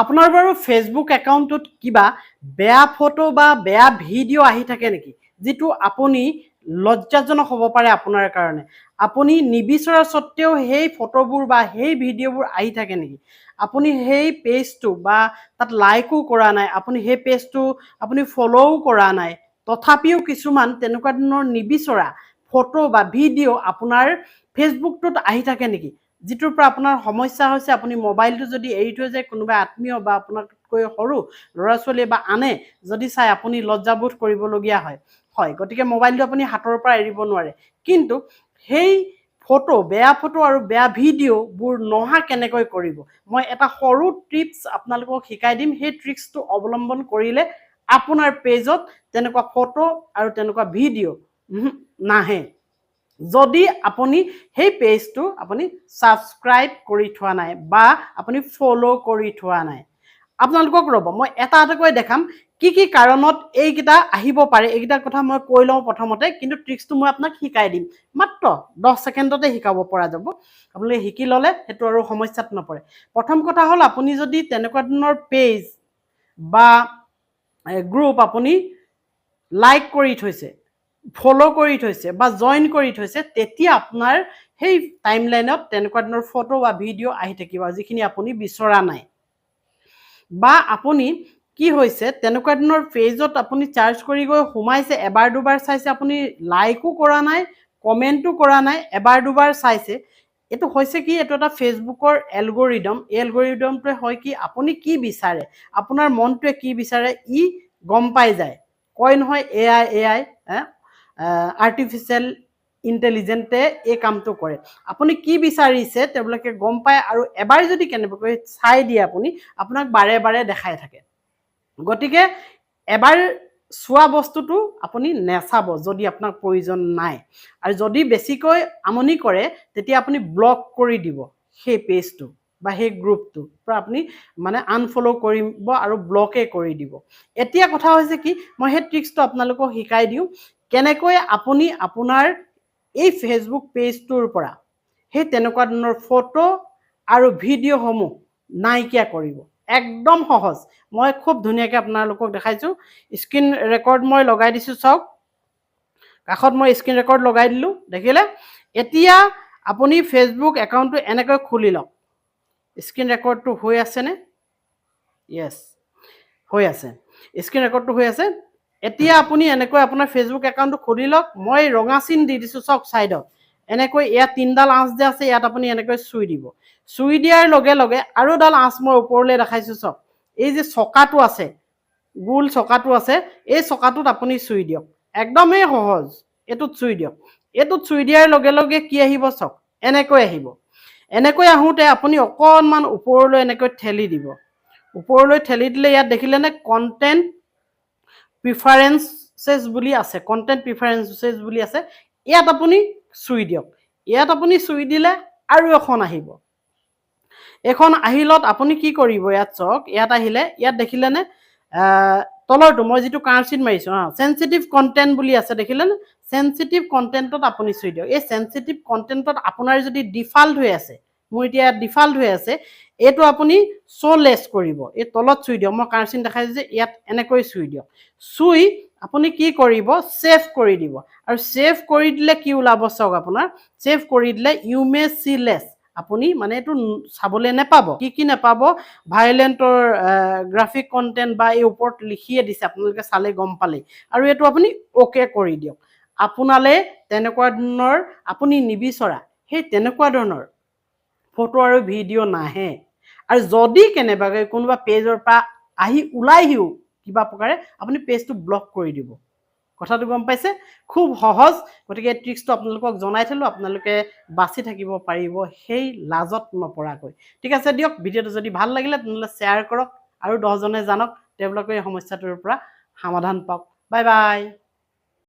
আপোনাৰ বাৰু ফেচবুক একাউণ্টত কিবা বেয়া ফটো বা বেয়া ভিডিঅ' আহি থাকে নেকি যিটো আপুনি লজ্জাজনক হ'ব পাৰে আপোনাৰ কাৰণে আপুনি নিবিচৰা সত্ত্বেও সেই ফটোবোৰ বা সেই ভিডিঅ'বোৰ আহি থাকে নেকি আপুনি সেই পেজটো বা তাত লাইকো কৰা নাই আপুনি সেই পেজটো আপুনি ফলোও কৰা নাই তথাপিও কিছুমান তেনেকুৱা ধৰণৰ নিবিচৰা ফটো বা ভিডিঅ' আপোনাৰ ফেচবুকটোত আহি থাকে নেকি যিটোৰ পৰা আপোনাৰ সমস্যা হৈছে আপুনি মোবাইলটো যদি এৰি থৈ যায় কোনোবা আত্মীয় বা আপোনাতকৈ সৰু ল'ৰা ছোৱালী বা আনে যদি চাই আপুনি লজ্জাবোধ কৰিবলগীয়া হয় হয় গতিকে মোবাইলটো আপুনি হাতৰ পৰা এৰিব নোৱাৰে কিন্তু সেই ফটো বেয়া ফটো আৰু বেয়া ভিডিঅ'বোৰ নহা কেনেকৈ কৰিব মই এটা সৰু ট্ৰিক্স আপোনালোকক শিকাই দিম সেই ট্ৰিক্সটো অৱলম্বন কৰিলে আপোনাৰ পেজত তেনেকুৱা ফটো আৰু তেনেকুৱা ভিডিঅ' নাহে যদি আপুনি সেই পেজটো আপুনি সাবস্ক্ৰাইব কৰি থোৱা নাই বা আপুনি ফলো কৰি থোৱা নাই আপোনালোকক ৰ'ব মই এটা এটাকৈ দেখাম কি কি কাৰণত এইকেইটা আহিব পাৰে এইকেইটা কথা মই কৈ লওঁ প্ৰথমতে কিন্তু ট্ৰিক্সটো মই আপোনাক শিকাই দিম মাত্ৰ 10 ছেকেণ্ডতে শিকাব পৰা যাব আপোনালোকে শিকি ল'লে সেইটো আৰু সমস্যাত নপৰে প্ৰথম কথা হ'ল আপুনি যদি তেনেকুৱা ধৰণৰ পেজ বা গ্ৰুপ আপুনি লাইক কৰি থৈছে ফলো কৰি থৈছে বা জইন কৰি থৈছে তেতিয়া আপোনাৰ সেই টাইমলাইনত তেনেকুৱা ধৰণৰ ফটো বা ভিডিঅ' আহি থাকিব যিখিনি আপুনি বিচৰা নাই বা আপুনি কি হৈছে তেনেকুৱা ধৰণৰ পেজত আপুনি চাৰ্চ কৰি গৈ সোমাইছে এবাৰ দুবাৰ চাইছে আপুনি লাইকো কৰা নাই কমেণ্টো কৰা নাই এবাৰ দুবাৰ চাইছে এইটো হৈছে কি এইটো এটা ফেচবুকৰ এলগৰিদম এই এলগৰিদমটোৱে হয় কি আপুনি কি বিচাৰে আপোনাৰ মনটোৱে কি বিচাৰে ই গম পাই যায় কয় নহয় এআই আৰ্টিফিচিয়েল ইণ্টেলিজেণ্টে এই কামটো কৰে আপুনি কি বিচাৰিছে তেওঁলোকে গম পায় আৰু এবাৰ যদি কেনেবাকৈ চাই দিয়ে আপুনি আপোনাক বাৰে বাৰে দেখাই থাকে গতিকে এবাৰ চোৱা বস্তুটো আপুনি নেচাব যদি আপোনাক প্ৰয়োজন নাই আৰু যদি বেছিকৈ আমনি কৰে তেতিয়া আপুনি ব্লক কৰি দিব সেই পেজটো বা সেই গ্ৰুপটো পৰা আপুনি মানে আনফলো কৰিব আৰু ব্লকে কৰি দিব এতিয়া কথা হৈছে কি মই সেই ট্ৰিক্সটো আপোনালোকক শিকাই দিওঁ কেনেকৈ আপুনি আপোনাৰ এই ফেচবুক পেজটোৰ পৰা সেই তেনেকুৱা ধৰণৰ ফটো আৰু ভিডিঅ'সমূহ নাইকিয়া কৰিব একদম সহজ মই খুব ধুনীয়াকৈ আপোনালোকক দেখাইছোঁ স্ক্ৰীন ৰেকৰ্ড মই লগাই দিছোঁ চাওক কাষত মই স্ক্ৰীন ৰেকৰ্ড লগাই দিলোঁ দেখিলে এতিয়া আপুনি ফেচবুক একাউণ্টটো এনেকৈ খুলি লওক স্ক্ৰীন ৰেকৰ্ডটো হৈ আছেনে য়েছ হৈ আছে স্ক্ৰীন ৰেকৰ্ডটো হৈ আছে এতিয়া আপুনি এনেকৈ আপোনাৰ ফেচবুক একাউণ্টটো খুলি লওক মই ৰঙা চিন দি দিছোঁ চাওক ছাইডত এনেকৈ ইয়াত তিনিডাল আঁচ যে আছে ইয়াত আপুনি এনেকৈ চুই দিব চুই দিয়াৰ লগে লগে আৰু এডাল আঁচ মই ওপৰলৈ দেখাইছোঁ চাওক এই যে চকাটো আছে গোল চকাটো আছে এই চকাটোত আপুনি চুই দিয়ক একদমেই সহজ এইটোত চুই দিয়ক এইটোত চুই দিয়াৰ লগে লগে কি আহিব চাওক এনেকৈ আহিব এনেকৈ আহোঁতে আপুনি অকণমান ওপৰলৈ এনেকৈ ঠেলি দিব ওপৰলৈ ঠেলি দিলে ইয়াত দেখিলেনে কণ্টেণ্ট প্ৰিফাৰেঞ্চেছ বুলি আছে কণ্টেণ্ট প্ৰিফাৰেঞ্চেছ বুলি আছে ইয়াত আপুনি চুই দিয়ক ইয়াত আপুনি চুই দিলে আৰু এখন আহিব এখন আহিলত আপুনি কি কৰিব ইয়াত চাওক ইয়াত আহিলে ইয়াত দেখিলেনে তলৰটো মই যিটো কাৰ্চিন মাৰিছোঁ চেঞ্চিটিভ কণ্টেণ্ট বুলি আছে দেখিলেনে চেঞ্চিটিভ কণ্টেণ্টত আপুনি চুই দিয়ক এই চেঞ্চিটিভ কণ্টেণ্টত আপোনাৰ যদি ডিফল্ট হৈ আছে মোৰ এতিয়া ইয়াত ডিফল্ট হৈ আছে এইটো আপুনি শ্ব'লেছ কৰিব এই তলত চুই দিয়ক মই কাৰ্চিন দেখাইছোঁ যে ইয়াত এনেকৈ চুই দিয়ক চুই আপুনি কি কৰিব ছেভ কৰি দিব আৰু ছেভ কৰি দিলে কি ওলাব চাওক আপোনাৰ ছেভ কৰি দিলে ইউ মে চি লেছ আপুনি মানে এইটো চাবলৈ নেপাব কি নেপাব ভাইলেণ্টৰ গ্ৰাফিক কণ্টেণ্ট বা এই ওপৰত লিখিয়ে দিছে আপোনালোকে চালে গম পালে আৰু এইটো আপুনি অ'কে কৰি দিয়ক আপোনালে তেনেকুৱা ধৰণৰ আপুনি নিবিচৰা সেই তেনেকুৱা ধৰণৰ ফটো আৰু ভিডিঅ' নাহে আৰু যদি কেনেবাকৈ কোনোবা পেজৰ পৰা আহি ওলাইহিও কিবা প্ৰকাৰে আপুনি পেজটো ব্লক কৰি দিব কথাটো গম পাইছে খুব সহজ গতিকে ট্ৰিক্সটো আপোনালোকক জনাই থলো আপোনালোকে বাছি থাকিব পাৰিব সেই লাজত নপৰাকৈ ঠিক আছে দিয়ক ভিডিঅ'টো যদি ভাল লাগিলে তেনেহ'লে শ্বেয়াৰ কৰক আৰু 10 জনে জানক তেওঁলোকে এই সমস্যাটোৰ পৰা সমাধান পাওক বাই বাই